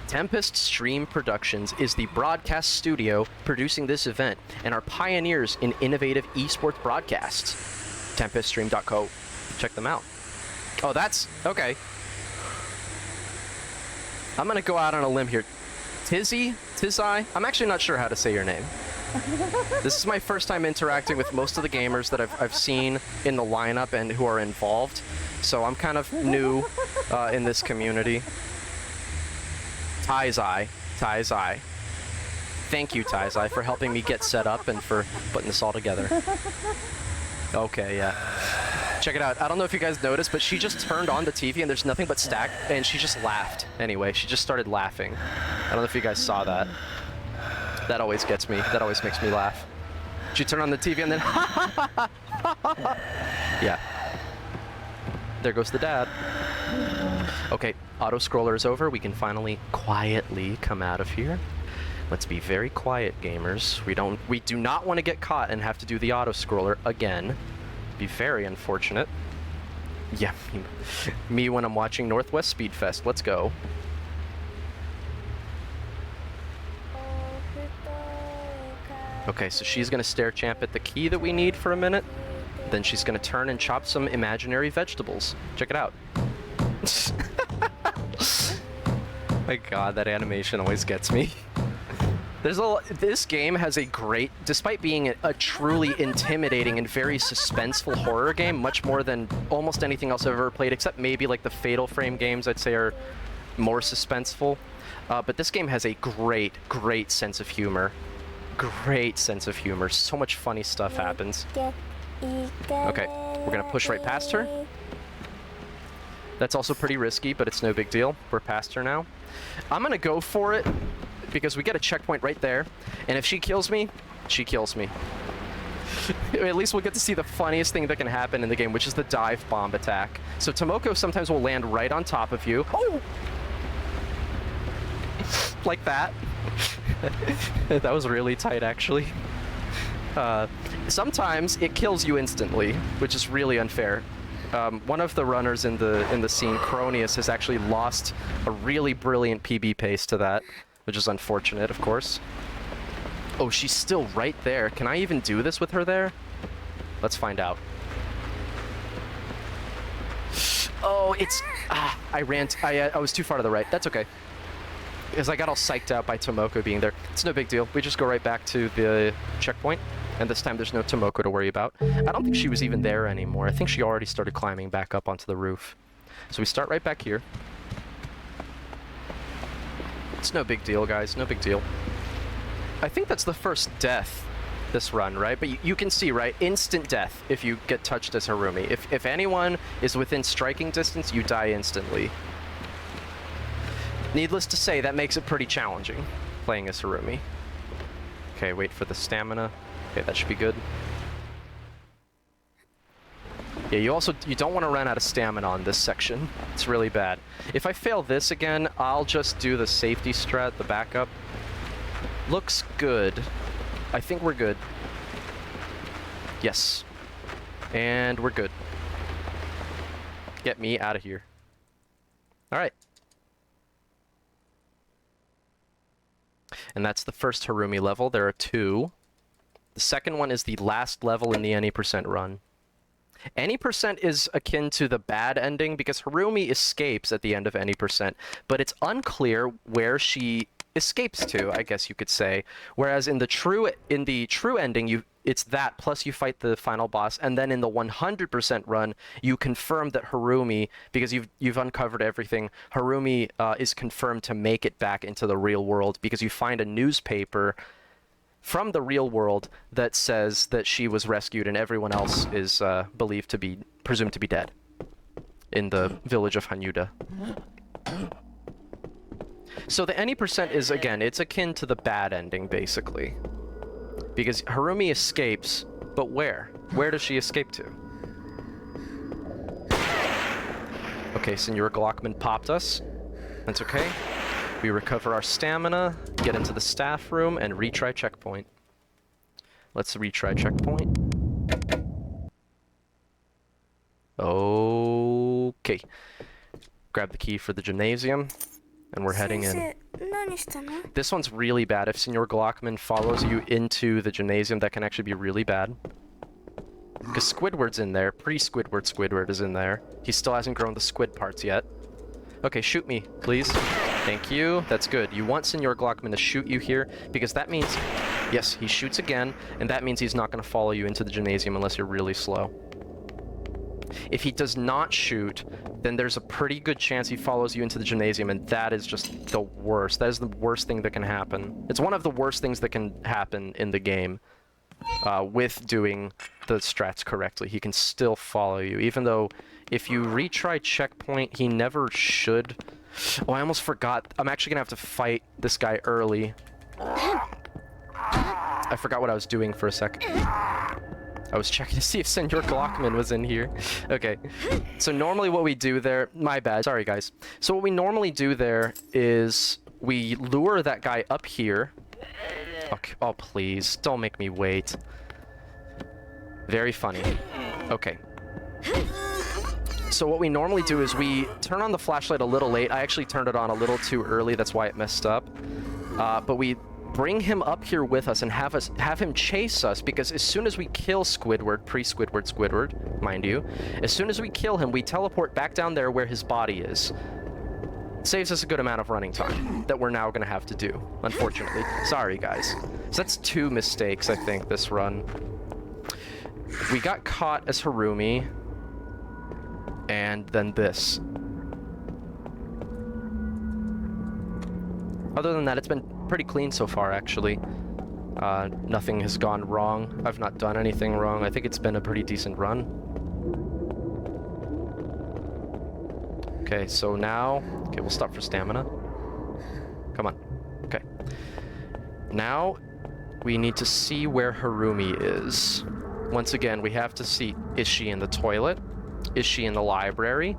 Tempest Stream Productions is the broadcast studio producing this event and are pioneers in innovative esports broadcasts. TempestStream.co. Check them out. Oh, that's... okay. I'm gonna go out on a limb here. Tizzy? I'm actually not sure how to say your name. This is my first time interacting with most of the gamers that I've seen in the lineup and who are involved. So I'm kind of new in this community. Taizai. Thank you, Taizai, for helping me get set up and for putting this all together. Okay, yeah. Check it out. I don't know if you guys noticed, but she just turned on the TV and there's nothing but stack, and she just laughed. Anyway, she just started laughing. I don't know if you guys saw that. That always gets me. That always makes me laugh. She turned on the TV and then yeah. There goes the dad. Okay, auto-scroller is over. We can finally quietly come out of here. Let's be very quiet, gamers. We do not want to get caught and have to do the auto-scroller again. Be very unfortunate. Yeah, me when I'm watching NorthWest SpeedFest. Let's go. Okay, so she's gonna stare champ at the key that we need for a minute. Then she's gonna turn and chop some imaginary vegetables. Check it out. My god, that animation always gets me. This game has a great, despite being a truly intimidating and very suspenseful horror game, much more than almost anything else I've ever played, except maybe like the Fatal Frame games I'd say are more suspenseful. But this game has a great sense of humor. Great sense of humor. So much funny stuff happens. Okay, we're gonna push right past her. That's also pretty risky, but it's no big deal. We're past her now. I'm gonna go for it, because we get a checkpoint right there, and if she kills me, she kills me. At least we'll get to see the funniest thing that can happen in the game, which is the dive bomb attack. So Tomoko sometimes will land right on top of you. Oh! Like that. That was really tight, actually. Sometimes it kills you instantly, which is really unfair. One of the runners in the scene, Cronius, has actually lost a really brilliant PB pace to that, which is unfortunate, of course. Oh, she's still right there. Can I even do this with her there? Let's find out. Oh, it's... I was too far to the right. That's okay. Because I got all psyched out by Tomoko being there. It's no big deal. We just go right back to the checkpoint. And this time there's no Tomoko to worry about. I don't think she was even there anymore. I think she already started climbing back up onto the roof. So we start right back here. It's no big deal, guys. No big deal. I think that's the first death this run, right? But you can see, right? Instant death if you get touched as Harumi. If anyone is within striking distance, you die instantly. Needless to say, that makes it pretty challenging, playing as Harumi. Okay, wait for the stamina. Okay, that should be good. Yeah, you don't want to run out of stamina on this section. It's really bad. If I fail this again, I'll just do the safety strat, the backup. Looks good. I think we're good. Yes. And we're good. Get me out of here. Alright. And that's the first Harumi level. There are 2. The second one is the last level in the any % run. Any % is akin to the bad ending because Harumi escapes at the end of any %, but it's unclear where she escapes to, I guess you could say. Whereas in the true ending, it's that plus you fight the final boss, and then in the 100% run, you confirm that Harumi, because you've uncovered everything, Harumi is confirmed to make it back into the real world because you find a newspaper from the real world that says that she was rescued and everyone else is presumed to be dead in the village of Hanyuda. So the any % is, again, it's akin to the bad ending, basically. Because Harumi escapes, but where? Where does she escape to? Okay, Senor Glockman popped us. That's okay. We recover our stamina, get into the staff room, and retry checkpoint. Let's retry checkpoint. Okay. Grab the key for the gymnasium, and we're heading in. This one's really bad. If Senor Glockman follows you into the gymnasium, that can actually be really bad. Because Squidward's in there. Pre-Squidward is in there. He still hasn't grown the squid parts yet. Okay, shoot me, please. Thank you. That's good. You want Senor Glockman to shoot you here, because that means... Yes, he shoots again, and that means he's not going to follow you into the gymnasium unless you're really slow. If he does not shoot, then there's a pretty good chance he follows you into the gymnasium, and that is just the worst. That is the worst thing that can happen. It's one of the worst things that can happen in the game with doing the strats correctly. He can still follow you, even though if you retry checkpoint, he never should. Oh, I almost forgot. I'm actually going to have to fight this guy early. I forgot what I was doing for a sec. I was checking to see if Senor Glockman was in here. Okay. So normally what we do there... My bad. Sorry, guys. So what we normally do there is we lure that guy up here. Okay. Oh, please. Don't make me wait. Very funny. Okay. So what we normally do is we turn on the flashlight a little late. I actually turned it on a little too early. That's why it messed up. But we bring him up here with us and have him chase us, because as soon as we kill Squidward, Squidward, mind you, as soon as we kill him, we teleport back down there where his body is. Saves us a good amount of running time that we're now going to have to do, unfortunately. Sorry, guys. So that's 2 mistakes, I think, this run. We got caught as Harumi, and then this. Other than that, it's been pretty clean so far, actually. Nothing has gone wrong. I've not done anything wrong. I think it's been a pretty decent run. Okay, so now... Okay, we'll stop for stamina. Come on. Okay. Now, we need to see where Harumi is. Once again, we have to see, is she in the toilet? Is she in the library?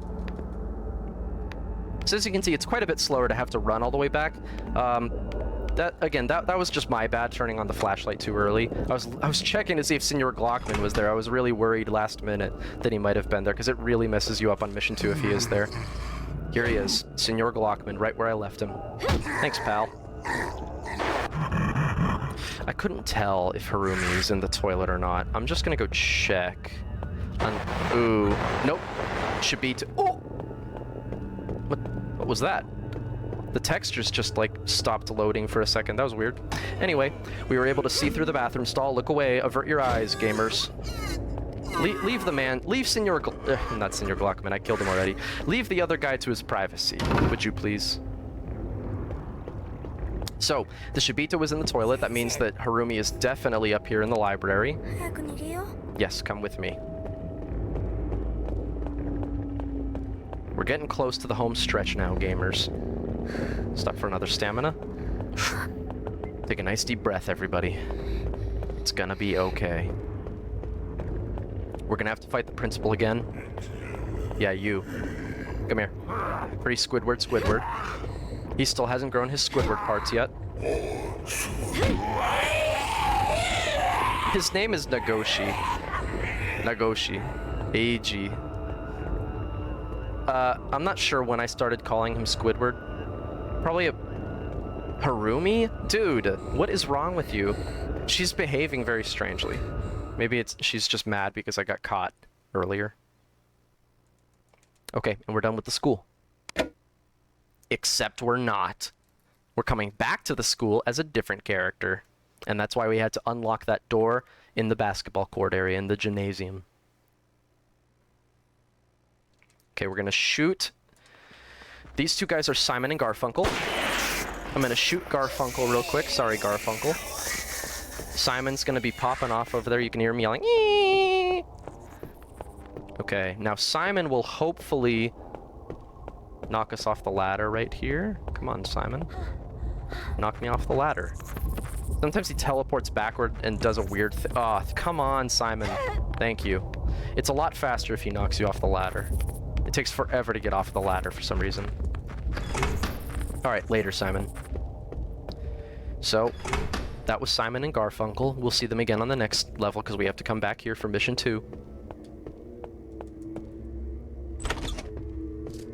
So as you can see, it's quite a bit slower to have to run all the way back. That was just my bad, turning on the flashlight too early. I was checking to see if Senor Glockman was there. I was really worried last minute that he might have been there, because it really messes you up on Mission 2 if he is there. Here he is, Senor Glockman, right where I left him. Thanks, pal. I couldn't tell if Harumi is in the toilet or not. I'm just gonna go check. Ooh, nope. Should be to. Oh, what was that? The textures just like stopped loading for a second. That was weird. Anyway, we were able to see through the bathroom stall. Look away. Avert your eyes, gamers. Leave the man. Leave Senor. Not Senor Glockman. I killed him already. Leave the other guy to his privacy, would you please? So, the Shibita was in the toilet. That means that Harumi is definitely up here in the library. Yes, come with me. We're getting close to the home stretch now, gamers. Stop for another stamina. Take a nice deep breath, everybody. It's gonna be okay. We're gonna have to fight the principal again. Yeah, you. Come here. Pretty Squidward, Squidward. He still hasn't grown his Squidward parts yet. His name is Nagoshi. Nagoshi. A.G. I'm not sure when I started calling him Squidward. Probably a... Harumi? Dude, what is wrong with you? She's behaving very strangely. Maybe she's just mad because I got caught earlier. Okay, and we're done with the school. Except we're not. We're coming back to the school as a different character. And that's why we had to unlock that door in the basketball court area in the gymnasium. Okay, we're gonna shoot. These two guys are Simon and Garfunkel. I'm gonna shoot Garfunkel real quick. Sorry, Garfunkel. Simon's gonna be popping off over there. You can hear him yelling. Eee! Okay, now Simon will hopefully knock us off the ladder right here. Come on, Simon. Knock me off the ladder. Sometimes he teleports backward and does a weird thing. Oh, come on, Simon. Thank you. It's a lot faster if he knocks you off the ladder. It takes forever to get off the ladder for some reason. Alright, later, Simon. So, that was Simon and Garfunkel. We'll see them again on the next level because we have to come back here for mission 2.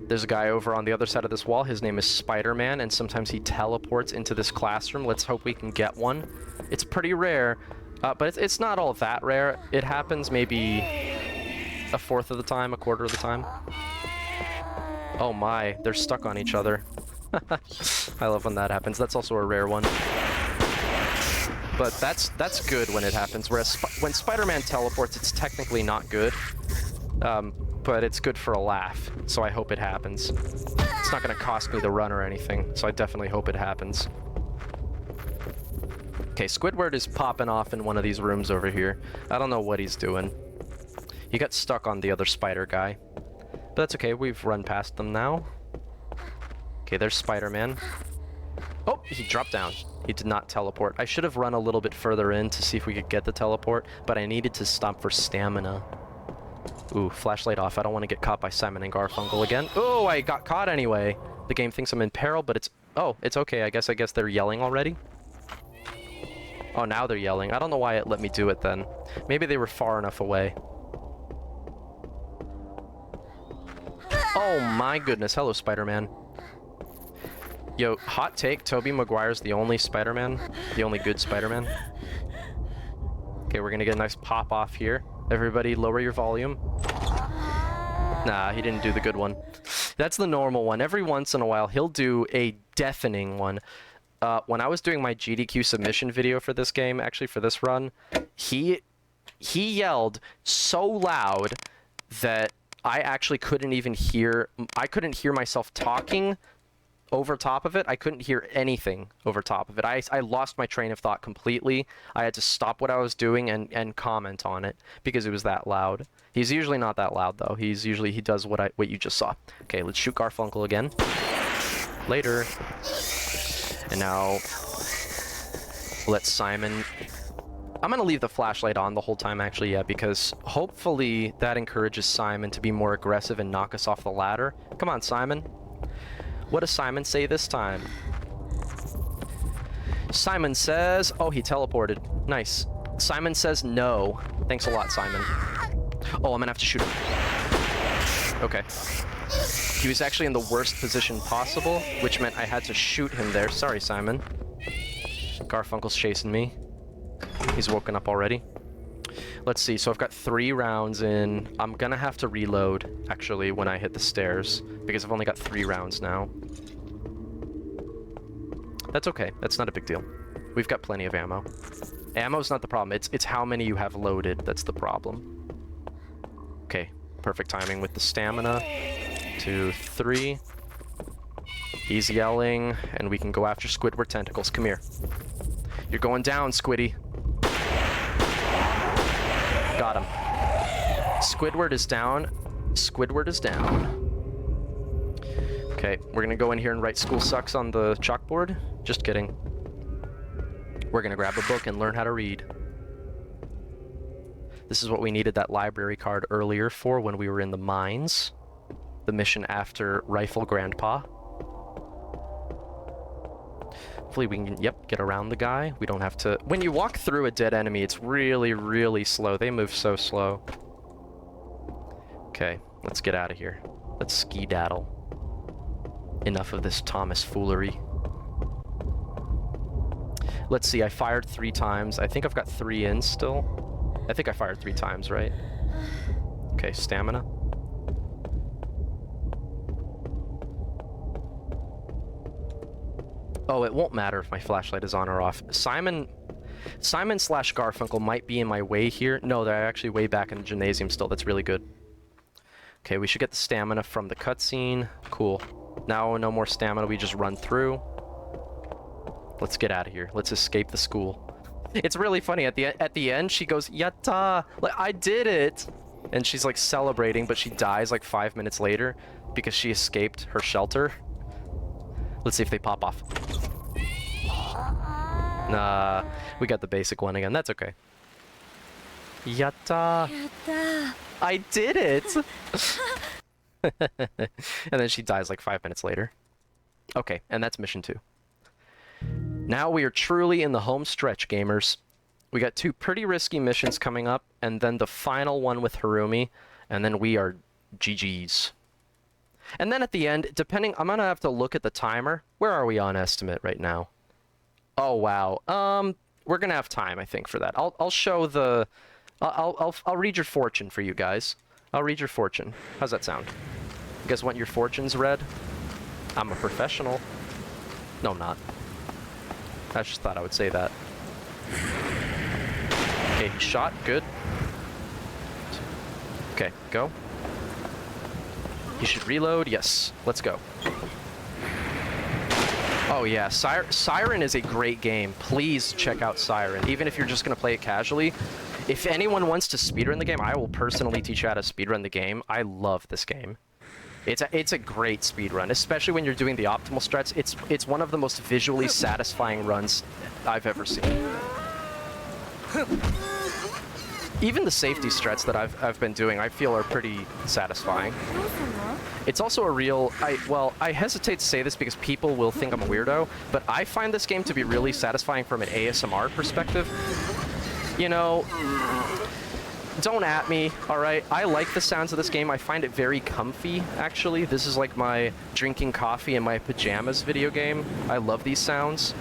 There's a guy over on the other side of this wall. His name is Spider-Man, and sometimes he teleports into this classroom. Let's hope we can get one. It's pretty rare, but it's not all that rare. It happens maybe a fourth of the time, a quarter of the time. Oh my, they're stuck on each other. I love when that happens. That's also a rare one. But that's good when it happens, whereas when Spider-Man teleports, it's technically not good. But it's good for a laugh, so I hope it happens. It's not gonna cost me the run or anything, so I definitely hope it happens. Okay, Squidward is popping off in one of these rooms over here. I don't know what he's doing. He got stuck on the other spider guy. But that's okay, we've run past them now. Okay, there's Spider-Man. Oh, he dropped down. He did not teleport. I should have run a little bit further in to see if we could get the teleport, but I needed to stop for stamina. Ooh, flashlight off. I don't want to get caught by Simon and Garfunkel again. Oh, I got caught anyway. The game thinks I'm in peril, but it's... Oh, it's okay. I guess they're yelling already. Oh, now they're yelling. I don't know why it let me do it then. Maybe they were far enough away. Oh my goodness. Hello, Spider-Man. Yo, hot take. Tobey Maguire's the only Spider-Man. The only good Spider-Man. Okay, we're gonna get a nice pop off here. Everybody lower your volume. Nah, he didn't do the good one. That's the normal one. Every once in a while, he'll do a deafening one. When I was doing my GDQ submission video for this game, actually for this run, he yelled so loud that I actually couldn't even hear... I couldn't hear myself talking over top of it. I couldn't hear anything over top of it. I lost my train of thought completely. I had to stop what I was doing and comment on it because it was that loud. He's usually not that loud though. He does what you just saw. Okay, let's shoot Garfunkel again. Later. And now let Simon... I'm gonna leave the flashlight on the whole time actually, yeah, because hopefully that encourages Simon to be more aggressive and knock us off the ladder. Come on, Simon. What does Simon say this time? Simon says... Oh, he teleported. Nice. Simon says no. Thanks a lot, Simon. Oh, I'm gonna have to shoot him. Okay. He was actually in the worst position possible, which meant I had to shoot him there. Sorry, Simon. Garfunkel's chasing me. He's woken up already. Let's see, so I've got 3 rounds in. I'm gonna have to reload, actually, when I hit the stairs, because I've only got 3 rounds now. That's okay, that's not a big deal. We've got plenty of ammo. Ammo's not the problem, it's how many you have loaded that's the problem. Okay, perfect timing with the stamina. 2, 3. He's yelling, and we can go after Squidward tentacles. Come here. You're going down, Squiddy. Got him. Squidward is down. Squidward is down. Okay, we're gonna go in here and write "school sucks" on the chalkboard. Just kidding. We're gonna grab a book and learn how to read. This is what we needed that library card earlier for when we were in the mines. The mission after Rifle Grandpa. Hopefully we can, yep, get around the guy. We don't have to... When you walk through a dead enemy, it's really, really slow. They move so slow. Okay, let's get out of here. Let's skedaddle. Enough of this Thomas foolery. Let's see, I fired 3 times. I think I've got 3 in still. I think I fired 3 times, right? Okay, stamina. Oh, it won't matter if my flashlight is on or off. Simon slash Garfunkel might be in my way here. No, they're actually way back in the gymnasium still. That's really good. Okay, we should get the stamina from the cutscene. Cool. Now, no more stamina. We just run through. Let's get out of here. Let's escape the school. It's really funny. At the end, she goes, "Yatta! Like, I did it!" And she's like celebrating, but she dies like 5 minutes later because she escaped her shelter. Let's see if they pop off. Nah, we got the basic one again. That's okay. Yatta! Yatta! I did it! And then she dies like 5 minutes later. Okay, and that's mission 2. Now we are truly in the home stretch, gamers. We got 2 pretty risky missions coming up, and then the final one with Harumi, and then we are GG's. And then at the end, depending, I'm gonna have to look at the timer. Where are we on estimate right now? Oh wow. We're gonna have time, I think, for that. I'll show the. I'll read your fortune for you guys. I'll read your fortune. How's that sound? You guys want your fortunes read? I'm a professional. No, I'm not. I just thought I would say that. Okay, he shot. Good. Okay, go. He should reload. Yes. Let's go. Oh yeah, Siren is a great game. Please check out Siren. Even if you're just going to play it casually. If anyone wants to speedrun the game, I will personally teach you how to speedrun the game. I love this game. It's a great speedrun, especially when you're doing the optimal strats. It's one of the most visually satisfying runs I've ever seen. Even the safety strats that I've been doing, I feel are pretty satisfying. It's also a real... I hesitate to say this because people will think I'm a weirdo, but I find this game to be really satisfying from an ASMR perspective. You know, don't at me, alright? I like the sounds of this game. I find it very comfy, actually. This is like my drinking coffee in my pajamas video game. I love these sounds.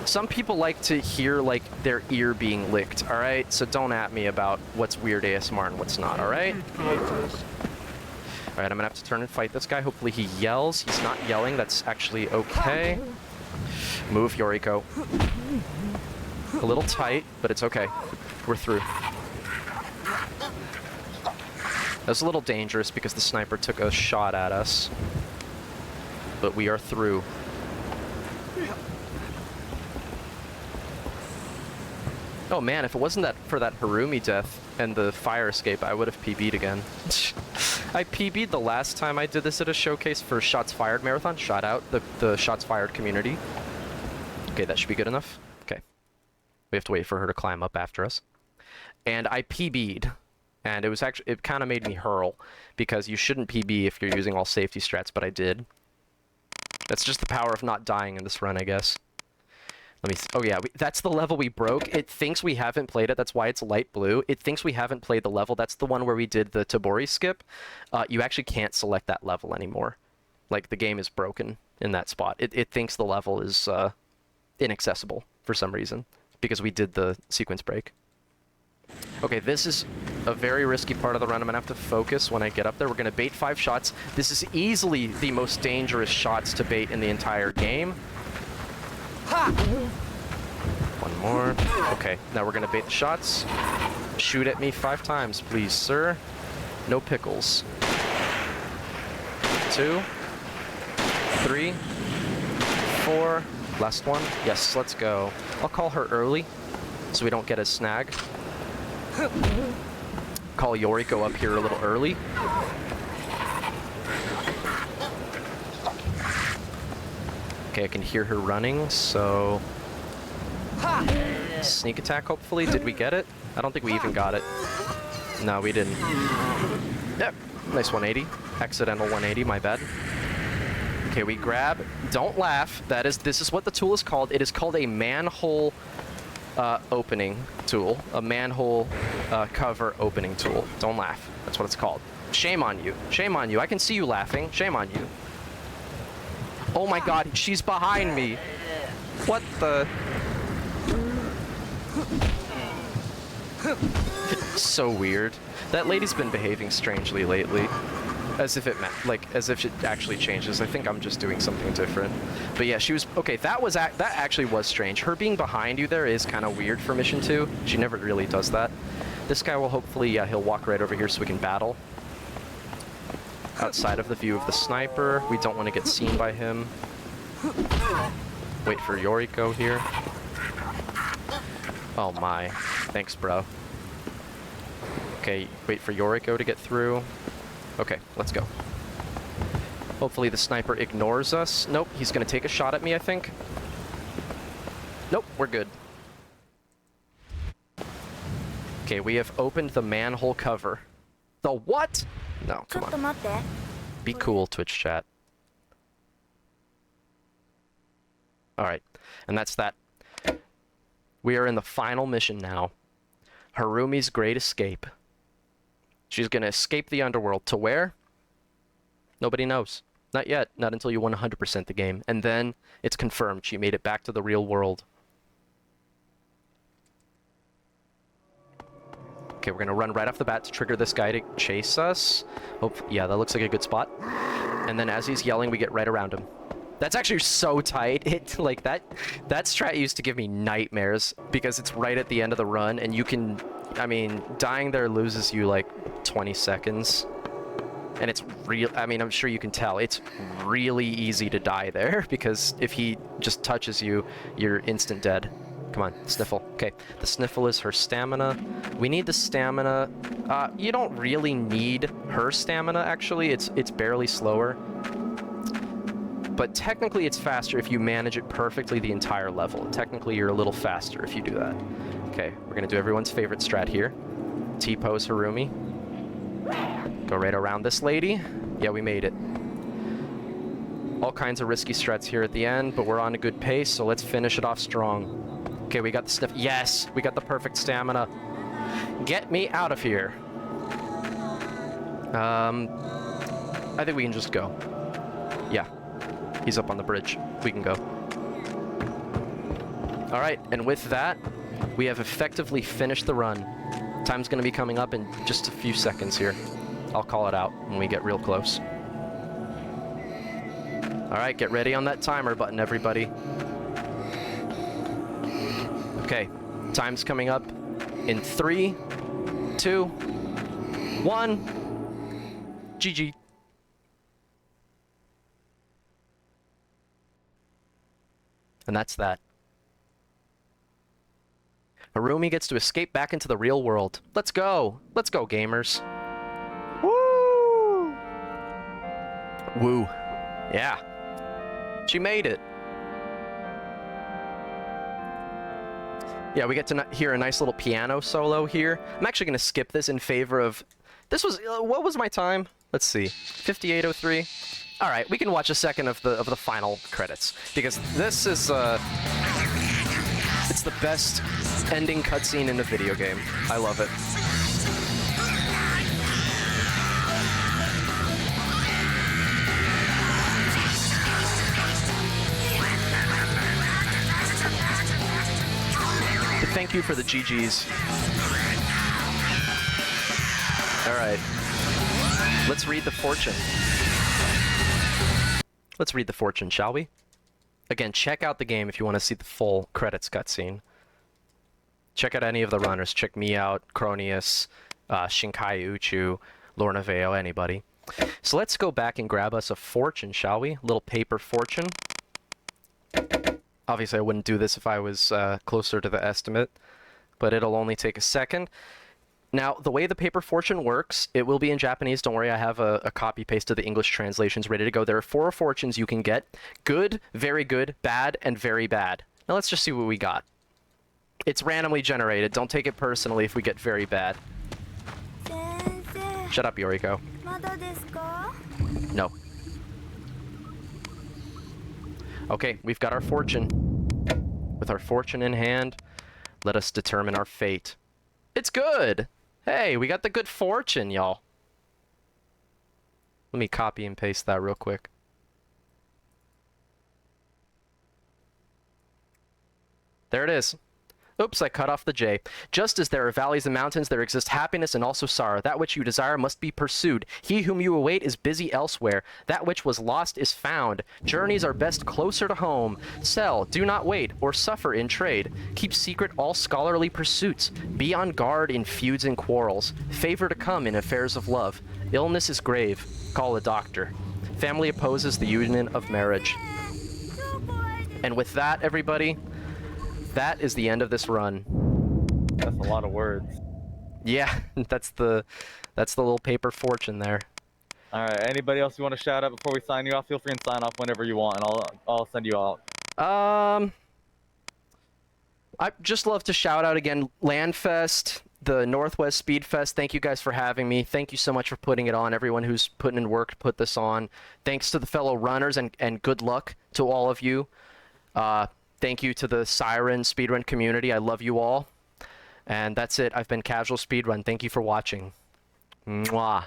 Some people like to hear, like, their ear being licked, alright? So don't at me about what's weird ASMR and what's not, alright? Alright, I'm gonna have to turn and fight this guy. Hopefully he yells. He's not yelling. That's actually okay. Move, Yoriko. A little tight, but it's okay. We're through. That was a little dangerous because the sniper took a shot at us. But we are through. Oh man, if it wasn't for that Harumi death and the fire escape, I would have PB'd again. I PB'd the last time I did this at a showcase for Shots Fired Marathon. Shout out the Shots Fired community. Okay, that should be good enough. Okay. We have to wait for her to climb up after us. And I PB'd. And it was actually, it kind of made me hurl. Because you shouldn't PB if you're using all safety strats, but I did. That's just the power of not dying in this run, I guess. Let me... Oh yeah, that's the level we broke. It thinks we haven't played it. That's why it's light blue. It thinks we haven't played the level. That's the one where we did the Tabori skip. You actually can't select that level anymore. Like, the game is broken in that spot. It thinks the level is inaccessible for some reason. because we did the sequence break. Okay, this is a very risky part of the run. I'm gonna have to focus when I get up there. We're gonna bait 5 shots. This is easily the most dangerous shots to bait in the entire game. Ha! One more. Okay, now we're gonna bait the shots. Shoot at me 5 times, please, sir. No pickles. 2, 3, 4. Last one. Yes, let's go. I'll call her early so we don't get a snag. Call Yoriko up here a little early. Okay, I can hear her running, so... Sneak attack, hopefully. Did we get it? I don't think we even got it. No, we didn't. Yep. Nice 180. Accidental 180, my bad. Okay, we grab. Don't laugh. This is what the tool is called. It is called a manhole opening tool. A manhole cover opening tool. Don't laugh. That's what it's called. Shame on you. Shame on you. I can see you laughing. Shame on you. Oh my god, she's behind me. What the... So weird. That lady's been behaving strangely lately. As if it as if it actually changes. I think I'm just doing something different. But yeah, she was... Okay, that actually was strange. Her being behind you there is kind of weird for Mission 2. She never really does that. This guy will hopefully... Yeah, he'll walk right over here so we can battle. Outside of the view of the sniper. We don't want to get seen by him. Wait for Yoriko here. Oh my. Thanks, bro. Okay, wait for Yoriko to get through. Okay, let's go. Hopefully the sniper ignores us. Nope, he's gonna take a shot at me, I think. Nope, we're good. Okay, we have opened the manhole cover. The what? No, come on. Be cool, Twitch chat. Alright, and that's that. We are in the final mission now. Harumi's Great Escape. She's gonna escape the underworld. To where? Nobody knows. Not yet. Not until you 100% the game. And then it's confirmed. She made it back to the real world. Okay, we're gonna run right off the bat to trigger this guy to chase us. Yeah, that looks like a good spot. And then as he's yelling, we get right around him. That's actually so tight. It like that strat used to give me nightmares because it's right at the end of the run and you can, I mean, dying there loses you like 20 seconds. And it's real, I mean, I'm sure you can tell, it's really easy to die there because if he just touches you, you're instant dead. Come on, sniffle. Okay, the sniffle is her stamina. We need the stamina. You don't really need her stamina, actually. It's barely slower. But technically it's faster if you manage it perfectly the entire level. Technically you're a little faster if you do that. Okay, we're gonna do everyone's favorite strat here. T-pose Harumi. Go right around this lady. Yeah, we made it. All kinds of risky strats here at the end, but we're on a good pace, so let's finish it off strong. Okay, we got the sniff. Yes, we got the perfect stamina. Get me out of here. I think we can just go. Yeah. He's up on the bridge. We can go. Alright, and with that, we have effectively finished the run. Time's going to be coming up in just a few seconds here. I'll call it out when we get real close. Alright, get ready on that timer button, everybody. Okay, time's coming up in 3, 2, 1. GG. And that's that. Harumi gets to escape back into the real world. Let's go! Let's go, gamers. Woo! Woo. Yeah. She made it. Yeah, we get to hear a nice little piano solo here. I'm actually going to skip this in favor of... This was... what was my time? Let's see. 58:03. All right, we can watch a second of the final credits because this is it's the best ending cutscene in a video game. I love it. you for the GGs. All right. Let's read the fortune. Let's read the fortune, shall we? Again, check out the game if you want to see the full credits cutscene. Check out any of the runners. Check me out, Cronius, Shinkai Uchu, Lorna Vale, anybody. So let's go back and grab us a fortune, shall we? A little paper fortune. Obviously, I wouldn't do this if I was closer to the estimate, but it'll only take a second. Now, the way the paper fortune works, it will be in Japanese. Don't worry, I have a copy-paste of the English translations ready to go. There are 4 fortunes you can get. Good, very good, bad, and very bad. Now let's just see what we got. It's randomly generated. Don't take it personally if we get very bad. Shut up, Yoriko. No. Okay, we've got our fortune. With our fortune in hand, let us determine our fate. It's good! Hey, we got the good fortune, y'all. Let me copy and paste that real quick. There it is. Oops, I cut off the J. Just as there are valleys and mountains, there exists happiness and also sorrow. That which you desire must be pursued. He whom you await is busy elsewhere. That which was lost is found. Journeys are best closer to home. Sell, do not wait, or suffer in trade. Keep secret all scholarly pursuits. Be on guard in feuds and quarrels. Favor to come in affairs of love. Illness is grave. Call a doctor. Family opposes the union of marriage. And with that, everybody, that is the end of this run. That's a lot of words. Yeah, that's the little paper fortune there. All right. Anybody else you want to shout out before we sign you off? Feel free and sign off whenever you want, and I'll send you out. I just love to shout out again LANFest, the NorthWest SpeedFest. Thank you guys for having me. Thank you so much for putting it on. Everyone who's putting in work to put this on. Thanks to the fellow runners and good luck to all of you. Thank you to the Siren speedrun community. I love you all. And that's it. I've been Casual Speedrun. Thank you for watching. Mwah.